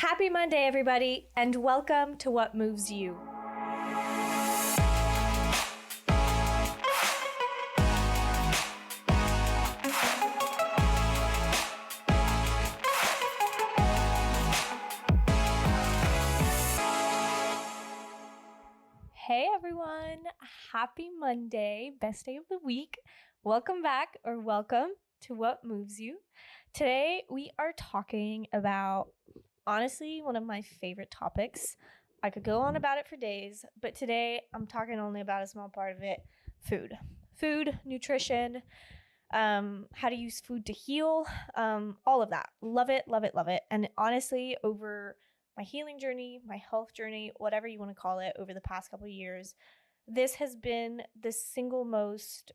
Happy Monday, everybody, and welcome to What Moves You. Hey everyone, happy Monday, best day of the week. Welcome back or welcome to What Moves You. Today we are talking about, honestly, one of my favorite topics. I could go on about it for days, but today I'm talking only about a small part of it, food. Food, nutrition, how to use food to heal, all of that. Love it, love it, love it. And honestly, over my healing journey, my health journey, whatever you want to call it, over the past couple of years, this has been the single most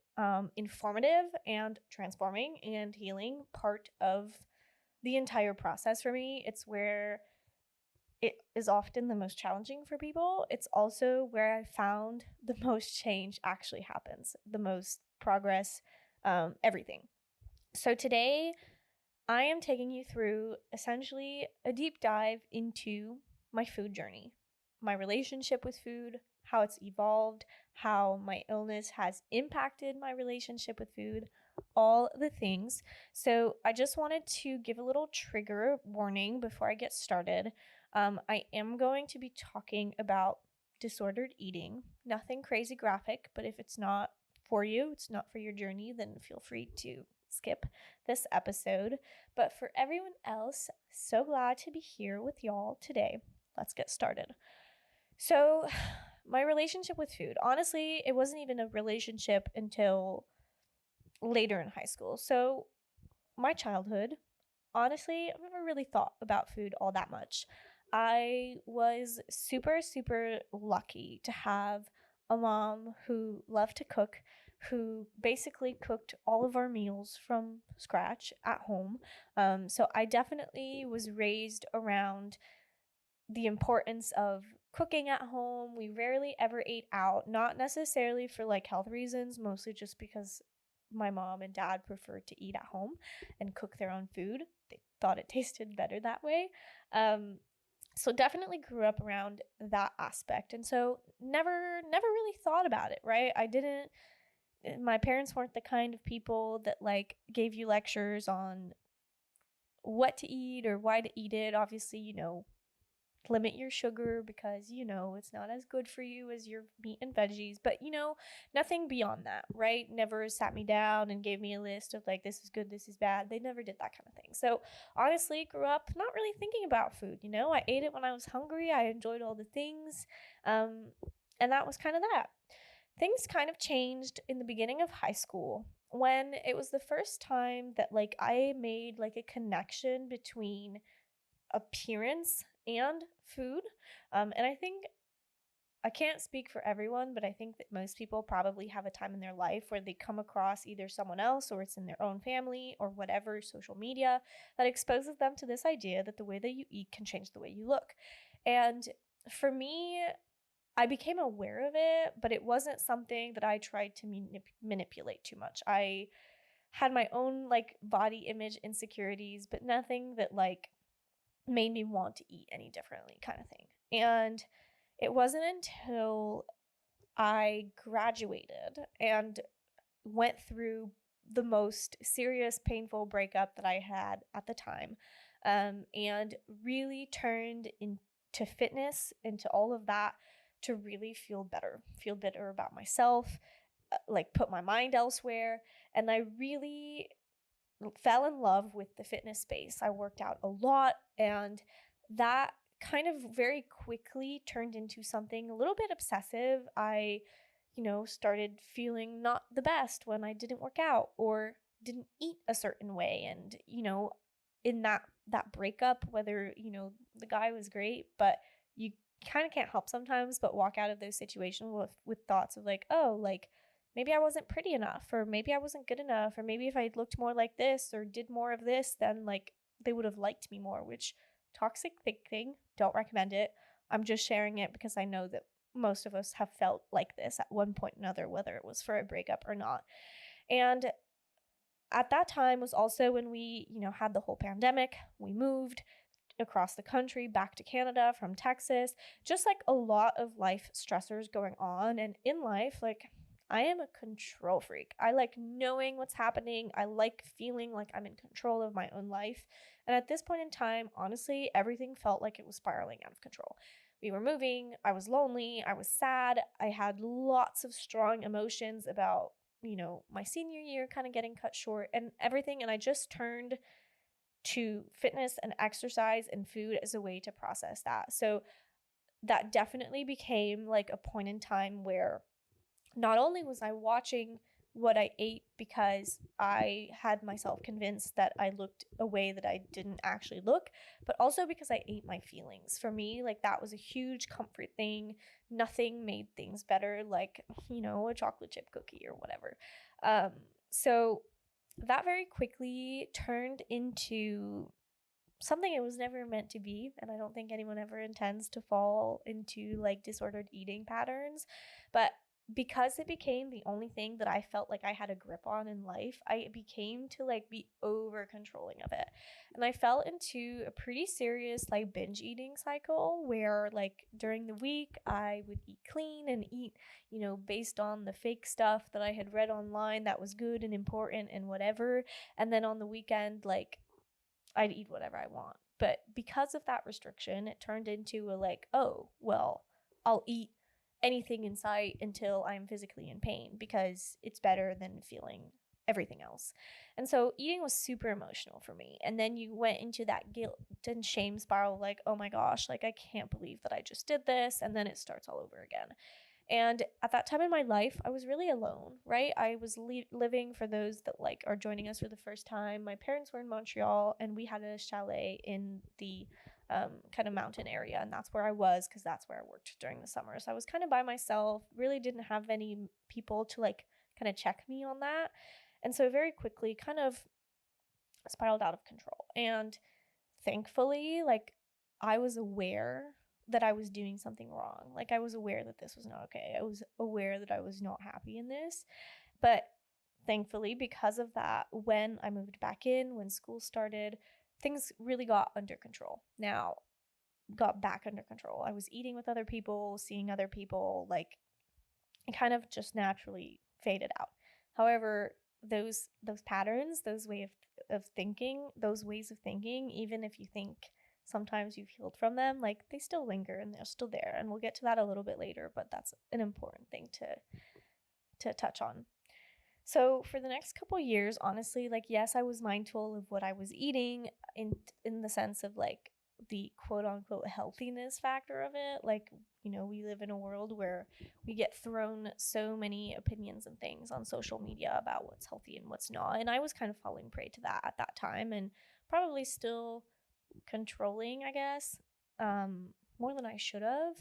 informative and transforming and healing part of the entire process for me. It's where it is often the most challenging for people. It's also where I found the most change actually happens, the most progress, everything. So today, I am taking you through essentially a deep dive into my food journey, my relationship with food, how it's evolved, how my illness has impacted my relationship with food, all the things. So I just wanted to give a little trigger warning before I get started. I am going to be talking about disordered eating, nothing crazy graphic, but if it's not for you, it's not for your journey, then feel free to skip this episode. But for everyone else, so glad to be here with y'all today. Let's get started. So my relationship with food, honestly, it wasn't even a relationship until later in high school. So my childhood, honestly, I've never really thought about food all that much. I was super, super lucky to have a mom who loved to cook, who basically cooked all of our meals from scratch at home. So I definitely was raised around the importance of cooking at home. We rarely ever ate out, not necessarily for like health reasons, mostly just because my mom and dad preferred to eat at home and cook their own food. They thought it tasted better that way. So definitely grew up around that aspect. And so never really thought about it, right? My parents weren't the kind of people that like gave you lectures on what to eat or why to eat it. Obviously, limit your sugar because, it's not as good for you as your meat and veggies, but, nothing beyond that, right? Never sat me down and gave me a list of like, this is good, this is bad. They never did that kind of thing. So honestly, grew up not really thinking about food. I ate it when I was hungry. I enjoyed all the things. And that was kind of that. Things kind of changed in the beginning of high school when it was the first time that like I made like a connection between appearance and food. And I think, I can't speak for everyone, but I think that most people probably have a time in their life where they come across either someone else or it's in their own family or whatever, social media, that exposes them to this idea that the way that you eat can change the way you look. And for me, I became aware of it, but it wasn't something that I tried to manipulate too much. I had my own like body image insecurities, but nothing that like made me want to eat any differently kind of thing. And it wasn't until I graduated and went through the most serious, painful breakup that I had at the time, and really turned into fitness, into all of that, to really feel better about myself, like put my mind elsewhere. And I really fell in love with the fitness space. I worked out a lot, and that kind of very quickly turned into something a little bit obsessive. I, started feeling not the best when I didn't work out or didn't eat a certain way. And, in that breakup, whether, the guy was great, but you kind of can't help sometimes but walk out of those situations with thoughts of like, oh, like, maybe I wasn't pretty enough, or maybe I wasn't good enough, or maybe if I looked more like this or did more of this, then like they would have liked me more, which toxic thinking, don't recommend it. I'm just sharing it because I know that most of us have felt like this at one point or another, whether it was for a breakup or not. And at that time was also when we, had the whole pandemic. We moved. across the country, back to Canada from Texas, just like a lot of life stressors going on. And in life, like, I am a control freak. I like knowing what's happening. I like feeling like I'm in control of my own life. And at this point in time, honestly, everything felt like it was spiraling out of control. We were moving. I was lonely. I was sad. I had lots of strong emotions about, my senior year kind of getting cut short and everything. And I just turned to fitness and exercise and food as a way to process that. So that definitely became like a point in time where not only was I watching what I ate because I had myself convinced that I looked a way that I didn't actually look, but also because I ate my feelings. For me, like, that was a huge comfort thing. Nothing made things better, like, a chocolate chip cookie or whatever. So that very quickly turned into something it was never meant to be, and I don't think anyone ever intends to fall into like disordered eating patterns, but because it became the only thing that I felt like I had a grip on in life, I became to like be over controlling of it. And I fell into a pretty serious like binge eating cycle where like during the week I would eat clean and eat, based on the fake stuff that I had read online that was good and important and whatever. And then on the weekend, like, I'd eat whatever I want. But because of that restriction, it turned into a like, oh, well, I'll eat anything in sight until I'm physically in pain because it's better than feeling everything else. And so eating was super emotional for me. And then you went into that guilt and shame spiral, like, oh my gosh, like, I can't believe that I just did this. And then it starts all over again. And at that time in my life, I was really alone, right? I was living, for those that like are joining us for the first time. My parents were in Montreal and we had a chalet in the kind of mountain area. And that's where I was because that's where I worked during the summer. So I was kind of by myself, really didn't have any people to like kind of check me on that. And so very quickly kind of spiraled out of control. And thankfully, like, I was aware that I was doing something wrong. Like, I was aware that this was not okay. I was aware that I was not happy in this. But thankfully, because of that, when I moved back in, when school started, things really got under control. Now, got back under control. I was eating with other people, seeing other people, like, it kind of just naturally faded out. However, those patterns, those ways of thinking, those ways of thinking, even if you think sometimes you've healed from them, like, they still linger and they're still there. And we'll get to that a little bit later, but that's an important thing to touch on. So for the next couple years, honestly, like, yes, I was mindful of what I was eating in the sense of like the quote unquote healthiness factor of it. Like, we live in a world where we get thrown so many opinions and things on social media about what's healthy and what's not. And I was kind of falling prey to that at that time and probably still controlling, I guess, more than I should have,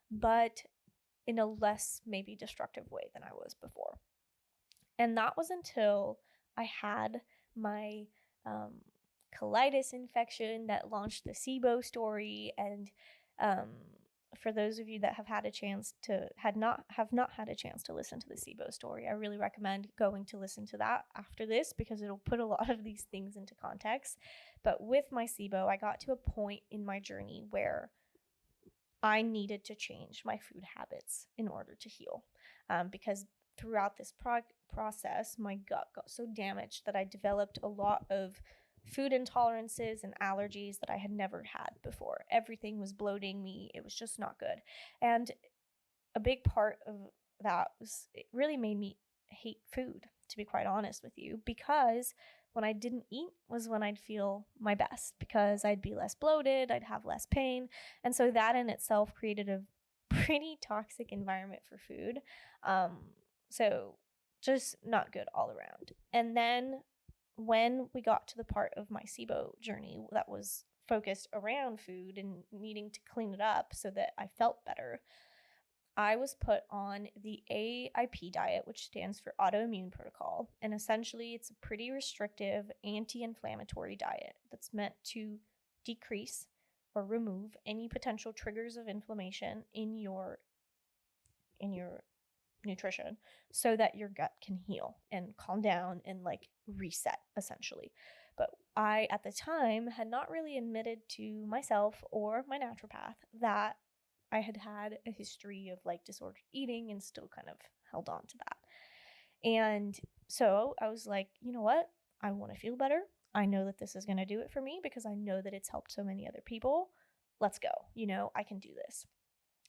but in a less maybe destructive way than I was before. And that was until I had my colitis infection that launched the SIBO story. And for those of you that have not had a chance to listen to the SIBO story, I really recommend going to listen to that after this because it'll put a lot of these things into context. But with my SIBO, I got to a point in my journey where I needed to change my food habits in order to heal, because throughout this process, my gut got so damaged that I developed a lot of food intolerances and allergies that I had never had before. Everything was bloating me. It was just not good. And a big part of that was it really made me hate food, to be quite honest with you, because when I didn't eat was when I'd feel my best because I'd be less bloated, I'd have less pain. And so that in itself created a pretty toxic environment for food. So just not good all around. And then when we got to the part of my SIBO journey that was focused around food and needing to clean it up so that I felt better, I was put on the AIP diet, which stands for autoimmune protocol. And essentially, it's a pretty restrictive anti-inflammatory diet that's meant to decrease or remove any potential triggers of inflammation in your nutrition so that your gut can heal and calm down and like reset essentially. But I, at the time, had not really admitted to myself or my naturopath that I had had a history of like disordered eating and still kind of held on to that. And so I was like, you know what? I want to feel better. I know that this is going to do it for me because I know that it's helped so many other people. Let's go. I can do this.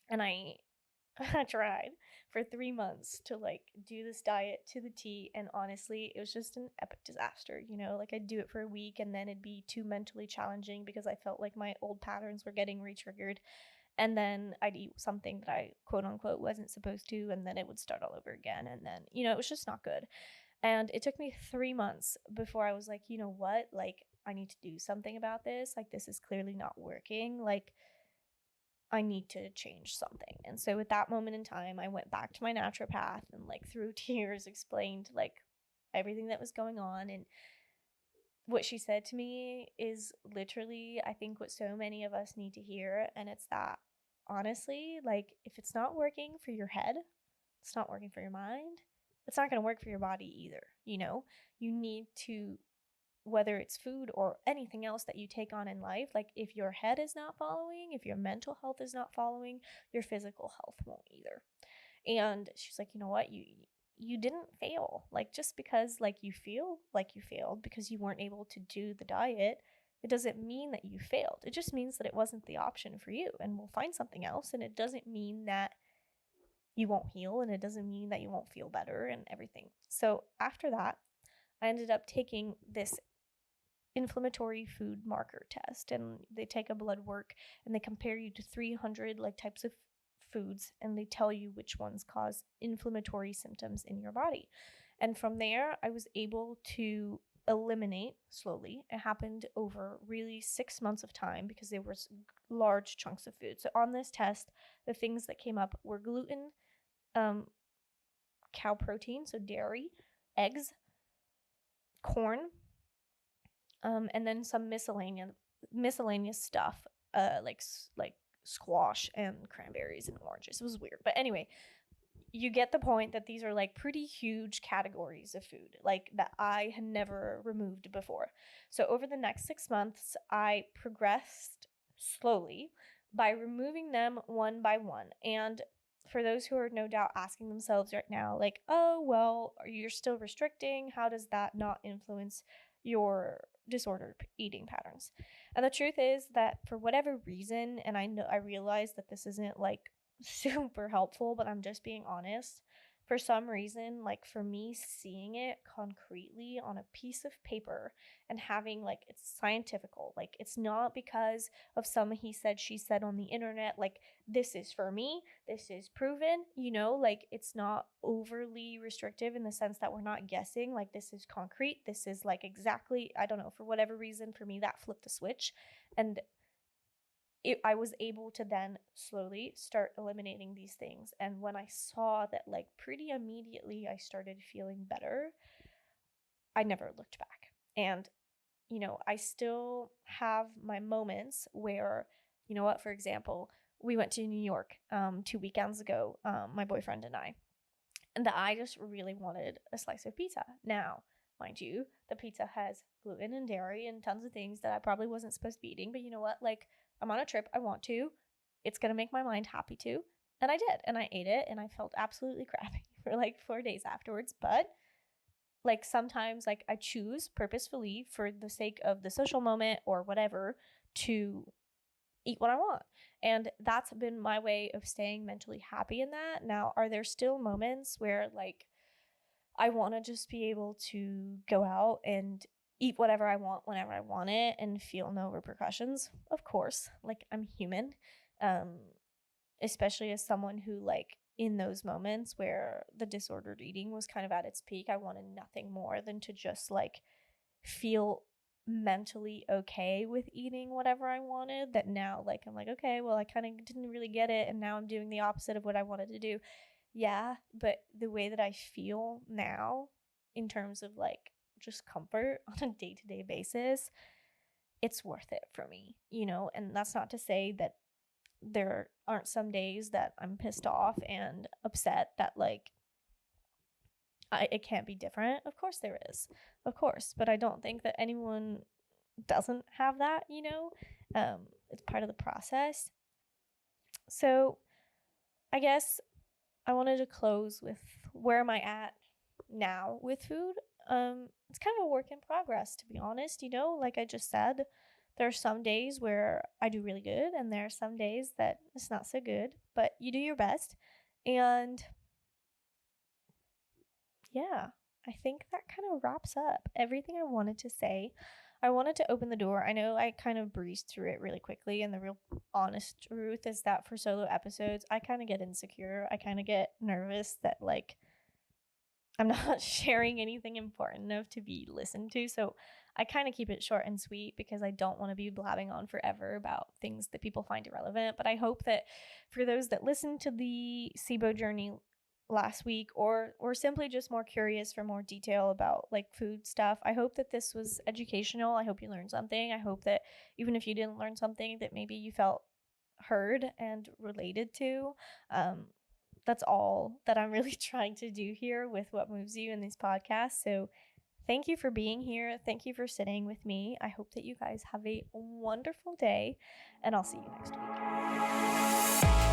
And I tried for 3 months to like do this diet to the T, and honestly it was just an epic disaster. Like I'd do it for a week and then it'd be too mentally challenging because I felt like my old patterns were getting re-triggered, and then I'd eat something that I quote unquote wasn't supposed to, and then it would start all over again, and then it was just not good. And it took me 3 months before I was like, you know what, like I need to do something about this. Like this is clearly not working. Like I need to change something. And so at that moment in time, I went back to my naturopath and like through tears explained like everything that was going on. And what she said to me is literally, I think, what so many of us need to hear. And it's that honestly, like if it's not working for your head, it's not working for your mind, it's not going to work for your body either. You need to, whether it's food or anything else that you take on in life, like if your head is not following, if your mental health is not following, your physical health won't either. And she's like, you know what, you didn't fail. Like just because like you feel like you failed because you weren't able to do the diet, it doesn't mean that you failed. It just means that it wasn't the option for you, and we'll find something else. And it doesn't mean that you won't heal, and it doesn't mean that you won't feel better and everything. So after that, I ended up taking this inflammatory food marker test, and they take a blood work and they compare you to 300 like types of foods, and they tell you which ones cause inflammatory symptoms in your body. And from there I was able to eliminate slowly. It happened over really 6 months of time because there were large chunks of food. So on this test, the things that came up were gluten, cow protein, so dairy, eggs, corn, and then some miscellaneous stuff, like squash and cranberries and oranges. It was weird, but anyway, you get the point that these are like pretty huge categories of food, like that I had never removed before. So over the next 6 months, I progressed slowly by removing them one by one. And for those who are no doubt asking themselves right now, like, oh, well, you're still restricting. How does that not influence your disordered eating patterns? And the truth is that for whatever reason, and I realize that this isn't like super helpful, but I'm just being honest. For some reason, like for me, seeing it concretely on a piece of paper and having like it's scientifical, like it's not because of some he said, she said on the internet, like this is for me, this is proven, like it's not overly restrictive in the sense that we're not guessing, like this is concrete, this is like exactly, I don't know, for whatever reason, for me, that flipped the switch. And I was able to then slowly start eliminating these things. And when I saw that, like pretty immediately, I started feeling better, I never looked back. And, I still have my moments where, for example, we went to New York 2 weekends ago, my boyfriend and I just really wanted a slice of pizza. Now, mind you, the pizza has gluten and dairy and tons of things that I probably wasn't supposed to be eating. But you know what? Like, I'm on a trip. I want to. It's going to make my mind happy too. And I did. And I ate it. And I felt absolutely crappy for like 4 days afterwards. But like sometimes like I choose purposefully for the sake of the social moment or whatever to eat what I want. And that's been my way of staying mentally happy in that. Now, are there still moments where like I want to just be able to go out and eat whatever I want whenever I want it and feel no repercussions? Of course, like I'm human, especially as someone who like in those moments where the disordered eating was kind of at its peak, I wanted nothing more than to just like feel mentally okay with eating whatever I wanted. That now like I'm like, okay, well I kind of didn't really get it, and now I'm doing the opposite of what I wanted to do. Yeah, but the way that I feel now in terms of like just comfort on a day-to-day basis, it's worth it for me, and that's not to say that there aren't some days that I'm pissed off and upset that like it can't be different. Of course there is. Of course. But I don't think that anyone doesn't have that, it's part of the process. So I guess I wanted to close with where am I at now with food. It's kind of a work in progress, to be honest. Like I just said, there are some days where I do really good, and there are some days that it's not so good, but you do your best. And yeah, I think that kind of wraps up everything I wanted to say. I wanted to open the door. I know I kind of breezed through it really quickly, and the real honest truth is that for solo episodes, I kind of get insecure. I kind of get nervous that, like, I'm not sharing anything important enough to be listened to. So I kind of keep it short and sweet because I don't want to be blabbing on forever about things that people find irrelevant. But I hope that for those that listened to the SIBO journey last week, or simply just more curious for more detail about like food stuff, I hope that this was educational. I hope you learned something. I hope that even if you didn't learn something, that maybe you felt heard and related to. That's all that I'm really trying to do here with What Moves You in these podcasts. So thank you for being here. Thank you for sitting with me. I hope that you guys have a wonderful day, and I'll see you next week.